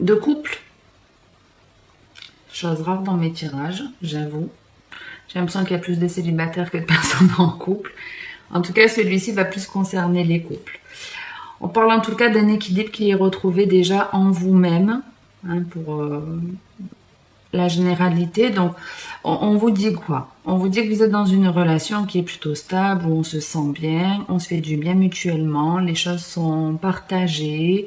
de couple. Chose rare dans mes tirages, j'avoue. J'ai l'impression qu'il y a plus de célibataires que de personnes en couple. En tout cas, celui-ci va plus concerner les couples. On parle en tout cas d'un équilibre qui est retrouvé déjà en vous-même, hein, pour la généralité. Donc, on vous dit quoi? On vous dit que vous êtes dans une relation qui est plutôt stable, où on se sent bien, on se fait du bien mutuellement, les choses sont partagées,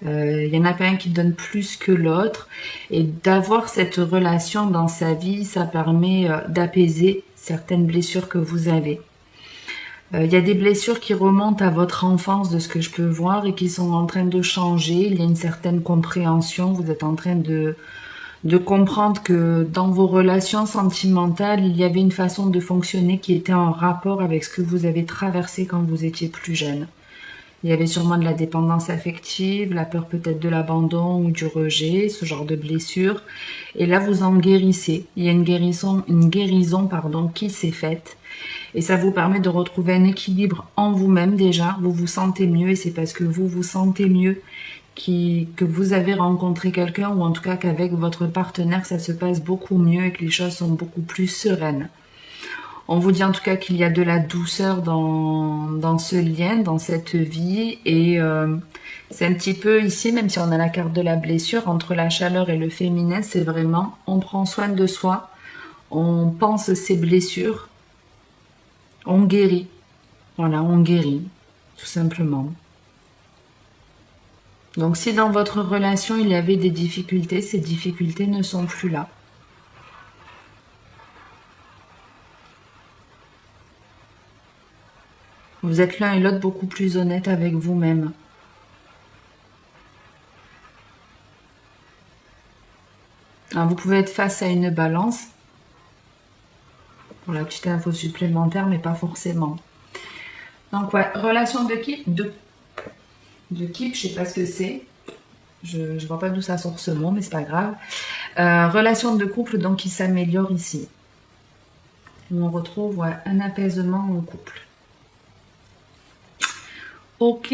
il y en a pas un qui donne plus que l'autre. Et d'avoir cette relation dans sa vie, ça permet d'apaiser certaines blessures que vous avez. Il y a des blessures qui remontent à votre enfance, de ce que je peux voir, et qui sont en train de changer. Il y a une certaine compréhension, vous êtes en train de comprendre que dans vos relations sentimentales, il y avait une façon de fonctionner qui était en rapport avec ce que vous avez traversé quand vous étiez plus jeune. Il y avait sûrement de la dépendance affective, la peur peut-être de l'abandon ou du rejet, ce genre de blessure. Et là, vous en guérissez. Il y a une guérison qui s'est faite. Et ça vous permet de retrouver un équilibre en vous-même déjà. Vous vous sentez mieux et c'est parce que vous vous sentez mieux que vous avez rencontré quelqu'un, ou en tout cas qu'avec votre partenaire ça se passe beaucoup mieux et que les choses sont beaucoup plus sereines. On vous dit en tout cas qu'il y a de la douceur dans ce lien, dans cette vie, et c'est un petit peu ici, même si on a la carte de la blessure, entre la chaleur et le féminin, c'est vraiment on prend soin de soi, on pense ses blessures, on guérit. Voilà, on guérit, tout simplement. Donc si dans votre relation il y avait des difficultés, ces difficultés ne sont plus là. Vous êtes l'un et l'autre beaucoup plus honnête avec vous-même. Alors vous pouvez être face à une balance. Pour la petite info supplémentaire, mais pas forcément. Donc ouais, relation de couple, je sais pas ce que c'est. Je vois pas d'où ça sort ce mot, mais c'est pas grave. Relation de couple donc qui s'améliore ici. Où on retrouve un apaisement au couple. Ok.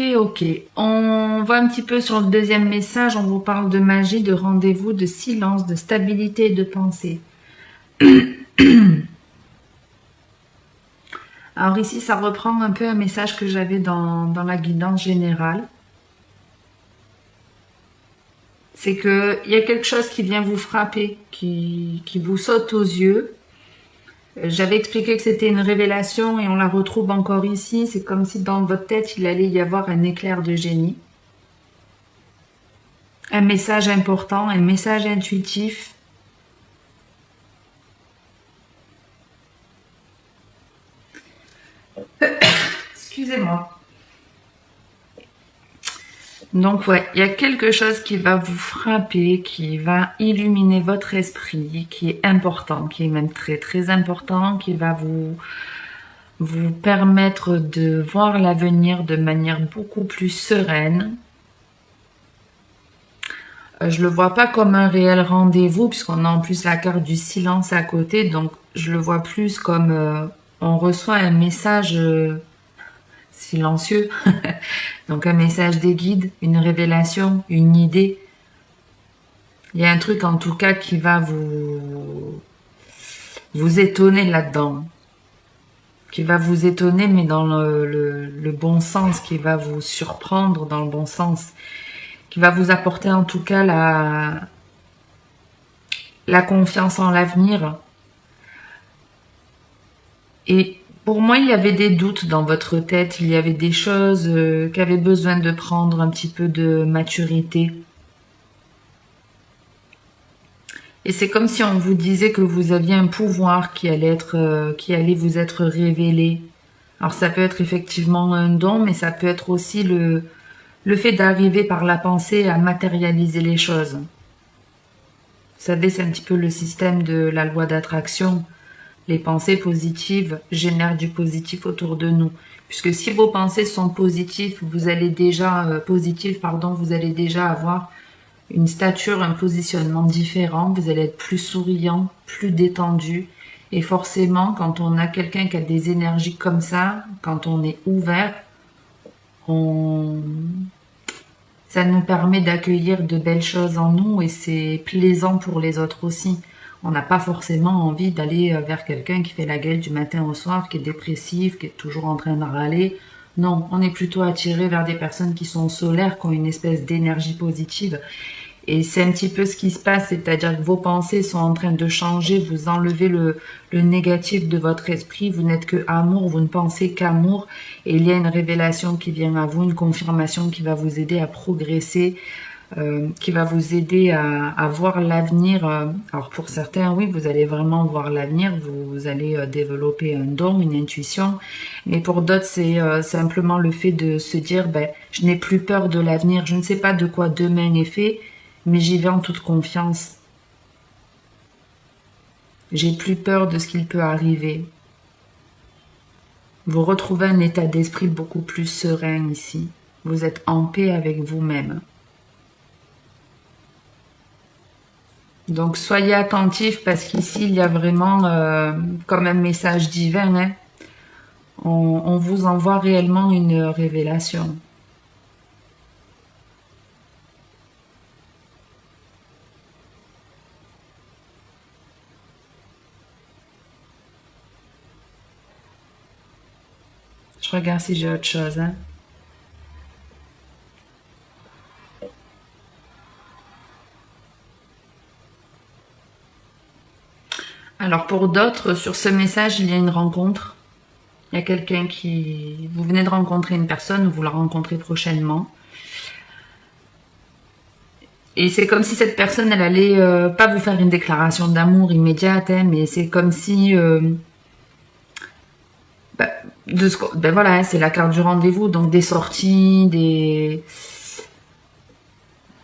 On va un petit peu sur le deuxième message. On vous parle de magie, de rendez-vous, de silence, de stabilité et de pensée. Alors ici, ça reprend un peu un message que j'avais dans la guidance générale. C'est qu'il y a quelque chose qui vient vous frapper, qui vous saute aux yeux. J'avais expliqué que c'était une révélation et on la retrouve encore ici. C'est comme si dans votre tête, il allait y avoir un éclair de génie. Un message important, un message intuitif. Excusez-moi. Donc ouais, il y a quelque chose qui va vous frapper, qui va illuminer votre esprit, qui est important, qui est même très très important, qui va vous permettre de voir l'avenir de manière beaucoup plus sereine. Je le vois pas comme un réel rendez-vous, puisqu'on a en plus la carte du silence à côté, donc je le vois plus comme on reçoit un message silencieux, donc un message des guides, une révélation, une idée. Il y a un truc en tout cas qui va vous étonner là-dedans, qui va vous étonner mais dans le bon sens, qui va vous surprendre dans le bon sens, qui va vous apporter en tout cas la confiance en l'avenir. Et pour moi, il y avait des doutes dans votre tête, il y avait des choses qui avaient besoin de prendre un petit peu de maturité. Et c'est comme si on vous disait que vous aviez un pouvoir qui allait vous être révélé. Alors ça peut être effectivement un don, mais ça peut être aussi le fait d'arriver par la pensée à matérialiser les choses. Vous savez, c'est un petit peu le système de la loi d'attraction. Les pensées positives génèrent du positif autour de nous. Puisque si vos pensées sont positives, vous allez déjà avoir une stature, un positionnement différent. Vous allez être plus souriant, plus détendu. Et forcément, quand on a quelqu'un qui a des énergies comme ça, quand on est ouvert, on Ça nous permet d'accueillir de belles choses en nous et c'est plaisant pour les autres aussi. On n'a pas forcément envie d'aller vers quelqu'un qui fait la gueule du matin au soir, qui est dépressif, qui est toujours en train de râler. Non, on est plutôt attiré vers des personnes qui sont solaires, qui ont une espèce d'énergie positive. Et c'est un petit peu ce qui se passe, c'est-à-dire que vos pensées sont en train de changer, vous enlevez le négatif de votre esprit, vous n'êtes que amour, vous ne pensez qu'amour, et il y a une révélation qui vient à vous, une confirmation qui va vous aider à progresser, qui va vous aider à voir l'avenir. Alors pour certains, oui, vous allez vraiment voir l'avenir, vous allez développer un don, une intuition, mais pour d'autres, c'est simplement le fait de se dire, ben, je n'ai plus peur de l'avenir, je ne sais pas de quoi demain est fait, mais j'y vais en toute confiance. J'ai plus peur de ce qu'il peut arriver. Vous retrouvez un état d'esprit beaucoup plus serein ici. Vous êtes en paix avec vous-même. Donc soyez attentifs parce qu'ici il y a vraiment comme un message divin. Hein. On vous envoie réellement une révélation. Je regarde si j'ai autre chose. Hein. Alors pour d'autres, sur ce message, il y a une rencontre. Il y a quelqu'un qui... Vous venez de rencontrer une personne, vous la rencontrez prochainement. Et c'est comme si cette personne, elle allait pas vous faire une déclaration d'amour immédiate, hein, mais c'est comme si... ben voilà, c'est la carte du rendez-vous, donc des sorties,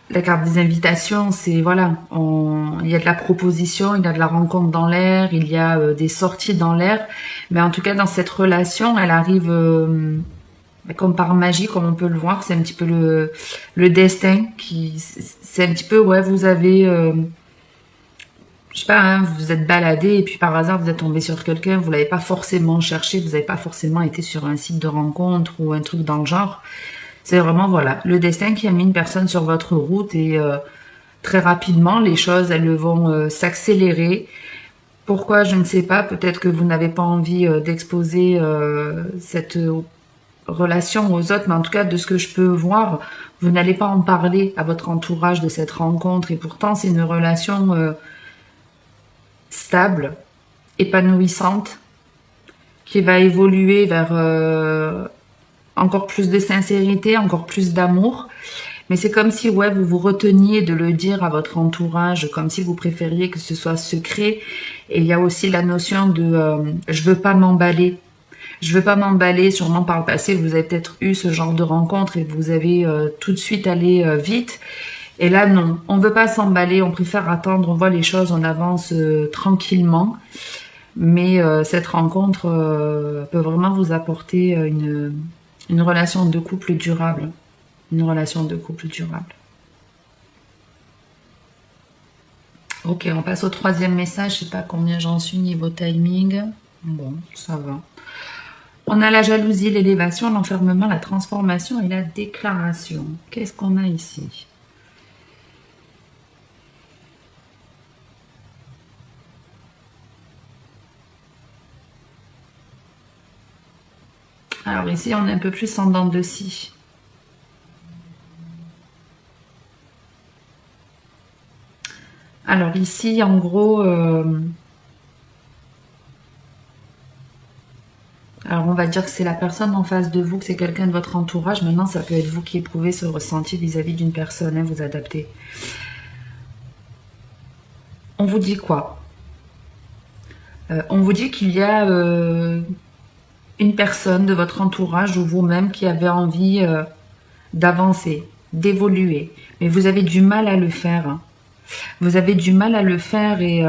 la carte des invitations, c'est voilà, il y a de la proposition, il y a de la rencontre dans l'air, il y a des sorties dans l'air, mais en tout cas dans cette relation, elle arrive comme par magie, comme on peut le voir, c'est un petit peu le destin qui, c'est un petit peu ouais, vous avez je sais pas, hein, vous vous êtes baladé et puis par hasard vous êtes tombé sur quelqu'un, vous l'avez pas forcément cherché, vous n'avez pas forcément été sur un site de rencontre ou un truc dans le genre. C'est vraiment voilà le destin qui a mis une personne sur votre route et très rapidement les choses elles vont s'accélérer. Pourquoi je ne sais pas, peut-être que vous n'avez pas envie d'exposer cette relation aux autres, mais en tout cas de ce que je peux voir, vous n'allez pas en parler à votre entourage de cette rencontre et pourtant c'est une relation stable, épanouissante, qui va évoluer vers encore plus de sincérité, encore plus d'amour. Mais c'est comme si ouais, vous vous reteniez de le dire à votre entourage, comme si vous préfériez que ce soit secret. Et il y a aussi la notion de je veux pas m'emballer. Je veux pas m'emballer, sûrement par le passé, vous avez peut-être eu ce genre de rencontre et vous avez tout de suite allé vite. Et là, non, on ne veut pas s'emballer, on préfère attendre, on voit les choses, on avance tranquillement. Mais cette rencontre peut vraiment vous apporter une relation de couple durable. Une relation de couple durable. Ok, on passe au troisième message. Je sais pas combien j'en suis niveau timing. Bon, ça va. On a la jalousie, l'élévation, l'enfermement, la transformation et la déclaration. Qu'est-ce qu'on a ici ? Alors ici, on est un peu plus en dents de scie. Alors ici, en gros, alors on va dire que c'est la personne en face de vous, que c'est quelqu'un de votre entourage. Maintenant, ça peut être vous qui éprouvez ce ressenti vis-à-vis d'une personne, hein, vous adaptez. On vous dit quoi? On vous dit qu'il y a une personne de votre entourage ou vous-même qui avez envie d'avancer, d'évoluer, mais vous avez du mal à le faire. Hein. Vous avez du mal à le faire et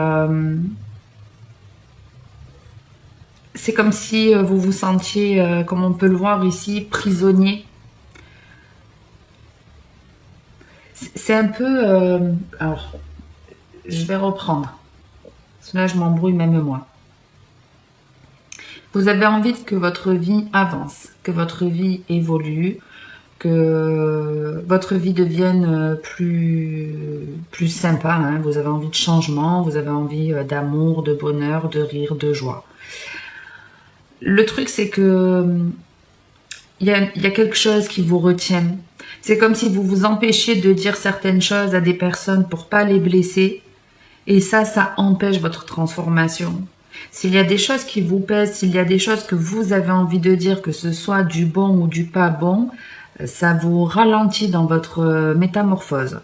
c'est comme si vous vous sentiez, comme on peut le voir ici, prisonnier. C'est un peu... alors, je vais reprendre. Parce que là, je m'embrouille même moi. Vous avez envie que votre vie avance, que votre vie évolue, que votre vie devienne plus sympa, hein. Vous avez envie de changement, vous avez envie d'amour, de bonheur, de rire, de joie. Le truc, c'est que il y a quelque chose qui vous retient. C'est comme si vous vous empêchiez de dire certaines choses à des personnes pour pas les blesser. Et ça empêche votre transformation. S'il y a des choses qui vous pèsent, s'il y a des choses que vous avez envie de dire, que ce soit du bon ou du pas bon, ça vous ralentit dans votre métamorphose.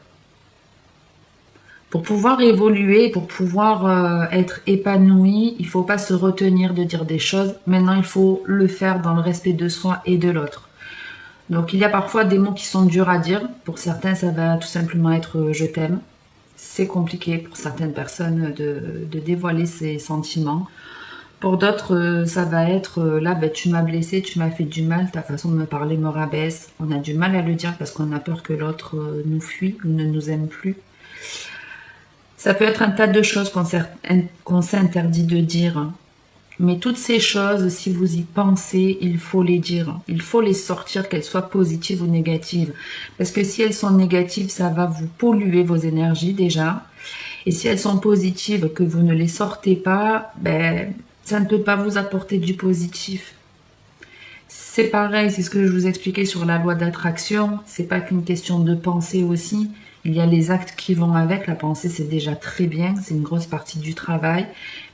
Pour pouvoir évoluer, pour pouvoir être épanoui, il ne faut pas se retenir de dire des choses. Maintenant, il faut le faire dans le respect de soi et de l'autre. Donc, il y a parfois des mots qui sont durs à dire. Pour certains, ça va tout simplement être « je t'aime ». C'est compliqué pour certaines personnes de dévoiler ses sentiments. Pour d'autres, ça va être là, ben, tu m'as blessé, tu m'as fait du mal, ta façon de me parler me rabaisse. On a du mal à le dire parce qu'on a peur que l'autre nous fuit ou ne nous aime plus. Ça peut être un tas de choses qu'on s'interdit de dire. Mais toutes ces choses, si vous y pensez, il faut les dire. Il faut les sortir, qu'elles soient positives ou négatives. Parce que si elles sont négatives, ça va vous polluer vos énergies déjà. Et si elles sont positives, que vous ne les sortez pas, ben, ça ne peut pas vous apporter du positif. C'est pareil, c'est ce que je vous expliquais sur la loi d'attraction. C'est pas qu'une question de pensée aussi. Il y a les actes qui vont avec. La pensée, c'est déjà très bien. C'est une grosse partie du travail.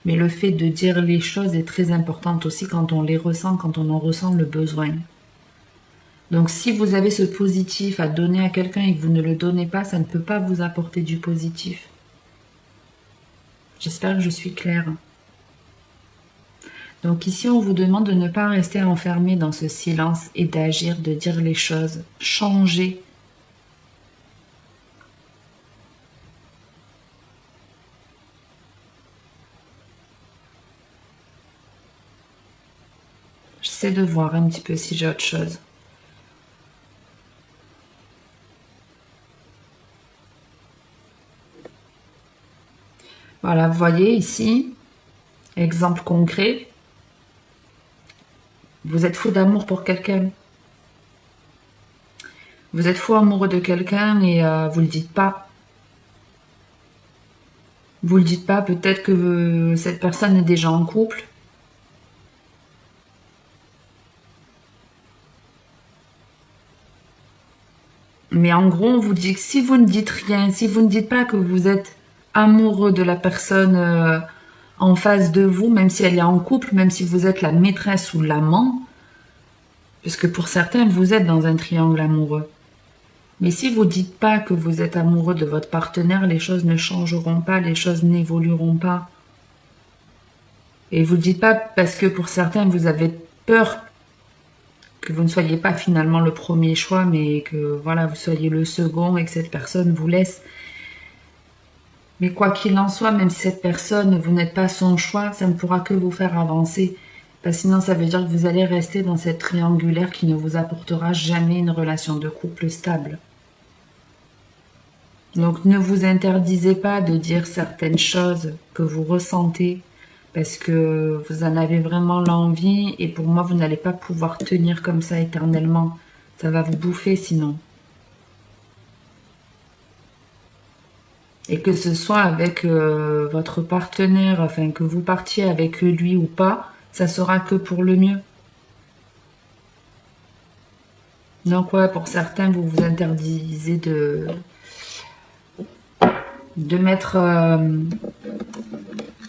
Mais le fait de dire les choses est très important aussi quand on les ressent, quand on en ressent le besoin. Donc si vous avez ce positif à donner à quelqu'un et que vous ne le donnez pas, ça ne peut pas vous apporter du positif. J'espère que je suis claire. Donc ici, on vous demande de ne pas rester enfermé dans ce silence et d'agir, de dire les choses. Changer. J'essaie de voir un petit peu si j'ai autre chose. Voilà, vous voyez ici, exemple concret. Vous êtes fou d'amour pour quelqu'un. Vous êtes fou amoureux de quelqu'un et vous le dites pas. Vous le dites pas, peut-être que cette personne est déjà en couple. Mais en gros, on vous dit que si vous ne dites rien, si vous ne dites pas que vous êtes amoureux de la personne en face de vous, même si elle est en couple, même si vous êtes la maîtresse ou l'amant, puisque pour certains, vous êtes dans un triangle amoureux. Mais si vous ne dites pas que vous êtes amoureux de votre partenaire, les choses ne changeront pas, les choses n'évolueront pas. Et vous ne le dites pas parce que pour certains, vous avez peur que vous ne soyez pas finalement le premier choix, mais que voilà, vous soyez le second et que cette personne vous laisse. Mais quoi qu'il en soit, même si cette personne, vous n'êtes pas son choix, ça ne pourra que vous faire avancer. Parce que sinon, ça veut dire que vous allez rester dans cette triangulaire qui ne vous apportera jamais une relation de couple stable. Donc, ne vous interdisez pas de dire certaines choses que vous ressentez parce que vous en avez vraiment l'envie et pour moi, vous n'allez pas pouvoir tenir comme ça éternellement. Ça va vous bouffer sinon. Et que ce soit avec votre partenaire, enfin que vous partiez avec lui ou pas, ça sera que pour le mieux. Donc ouais, pour certains, vous vous interdisez de mettre,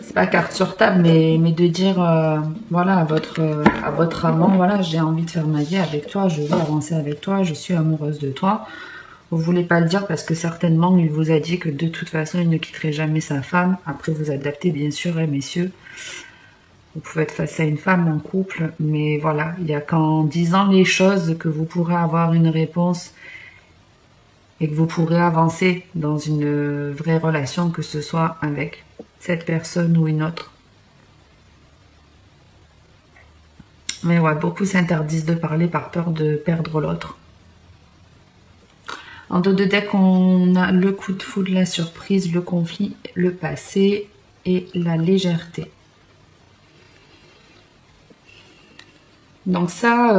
c'est pas carte sur table, mais de dire, voilà, à votre amant, voilà, j'ai envie de faire ma vie avec toi, je veux avancer avec toi, je suis amoureuse de toi. Vous voulez pas le dire parce que certainement il vous a dit que de toute façon il ne quitterait jamais sa femme. Après vous adaptez bien sûr, hein, messieurs. Vous pouvez être face à une femme en couple, mais voilà, il n'y a qu'en disant les choses que vous pourrez avoir une réponse et que vous pourrez avancer dans une vraie relation, que ce soit avec cette personne ou une autre. Mais ouais, beaucoup s'interdisent de parler par peur de perdre l'autre. En dos de deck, on a le coup de foudre, la surprise, le conflit, le passé et la légèreté. Donc ça,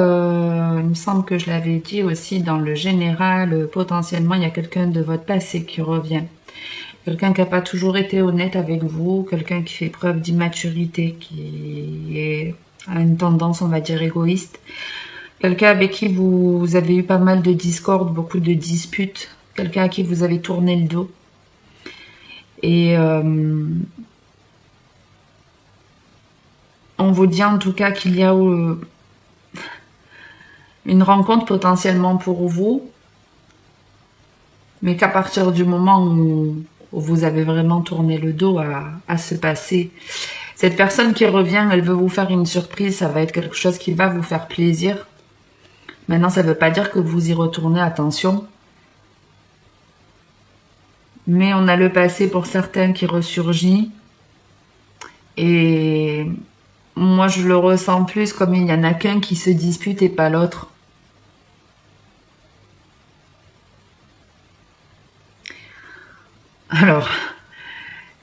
il me semble que je l'avais dit aussi dans le général, potentiellement il y a quelqu'un de votre passé qui revient. Quelqu'un qui n'a pas toujours été honnête avec vous, quelqu'un qui fait preuve d'immaturité, qui a une tendance, on va dire, égoïste. Quelqu'un avec qui vous avez eu pas mal de discordes, beaucoup de disputes. Quelqu'un à qui vous avez tourné le dos. Et on vous dit en tout cas qu'il y a une rencontre potentiellement pour vous, mais qu'à partir du moment où vous avez vraiment tourné le dos à ce passé, cette personne qui revient, elle veut vous faire une surprise, ça va être quelque chose qui va vous faire plaisir. Maintenant, ça ne veut pas dire que vous y retournez, attention. Mais on a le passé pour certains qui ressurgit. Et moi, je le ressens plus comme il n'y en a qu'un qui se dispute et pas l'autre. Alors,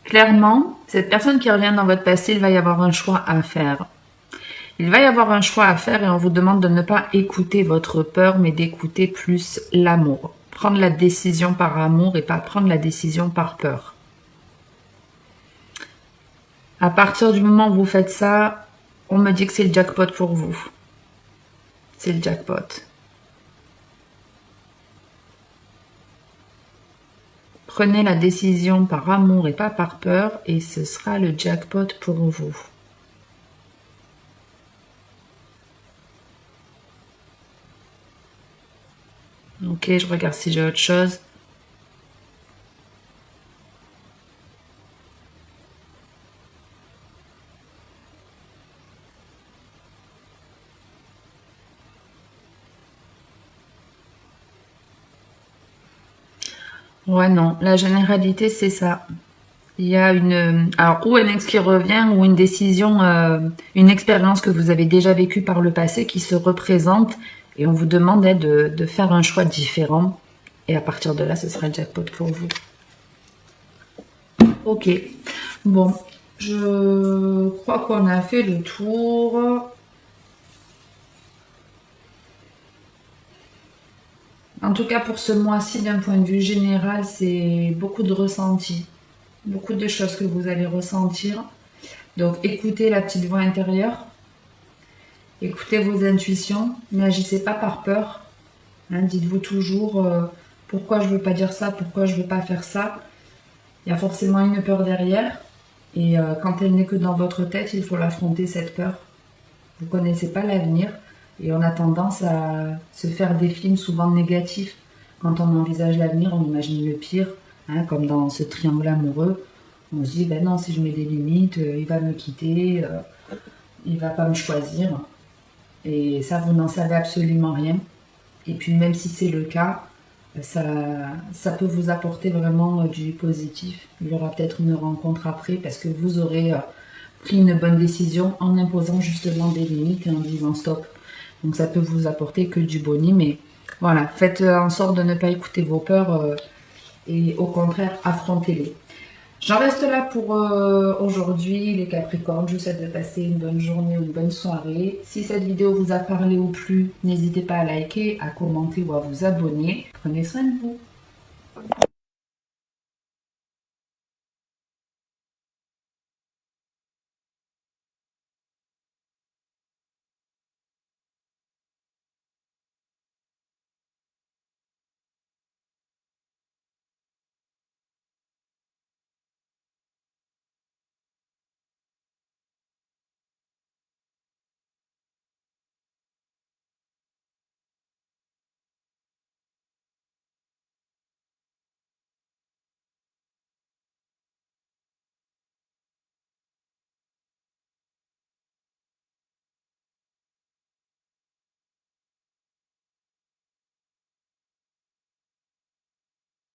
clairement, cette personne qui revient dans votre passé, il va y avoir un choix à faire. Il va y avoir un choix à faire et on vous demande de ne pas écouter votre peur, mais d'écouter plus l'amour. Prendre la décision par amour et pas prendre la décision par peur. À partir du moment où vous faites ça, on me dit que c'est le jackpot pour vous. C'est le jackpot. Prenez la décision par amour et pas par peur et ce sera le jackpot pour vous. Ok, je regarde si j'ai autre chose. Ouais, non, la généralité, c'est ça. Il y a alors, ou un ex qui revient, ou une décision, une expérience que vous avez déjà vécue par le passé qui se représente, et on vous demande de faire un choix différent. Et à partir de là, ce sera le jackpot pour vous. Ok. Bon, je crois qu'on a fait le tour. En tout cas, pour ce mois-ci, d'un point de vue général, c'est beaucoup de ressentis. Beaucoup de choses que vous allez ressentir. Donc, écoutez la petite voix intérieure. Écoutez vos intuitions. N'agissez pas par peur. Hein, dites-vous toujours pourquoi je ne veux pas dire ça, pourquoi je ne veux pas faire ça. Il y a forcément une peur derrière. Et quand elle n'est que dans votre tête, il faut l'affronter, cette peur. Vous ne connaissez pas l'avenir. Et on a tendance à se faire des films souvent négatifs. Quand on envisage l'avenir, on imagine le pire. Hein, comme dans ce triangle amoureux. On se dit, ben non, si je mets des limites, il va me quitter, il va pas me choisir. Et ça, vous n'en savez absolument rien. Et puis même si c'est le cas, ça peut vous apporter vraiment du positif. Il y aura peut-être une rencontre après parce que vous aurez pris une bonne décision en imposant justement des limites et en disant stop. Donc ça peut vous apporter que du boni, mais voilà, faites en sorte de ne pas écouter vos peurs et au contraire, affrontez-les. J'en reste là pour aujourd'hui, les Capricornes. Je vous souhaite de passer une bonne journée ou une bonne soirée. Si cette vidéo vous a parlé ou plu, n'hésitez pas à liker, à commenter ou à vous abonner. Prenez soin de vous.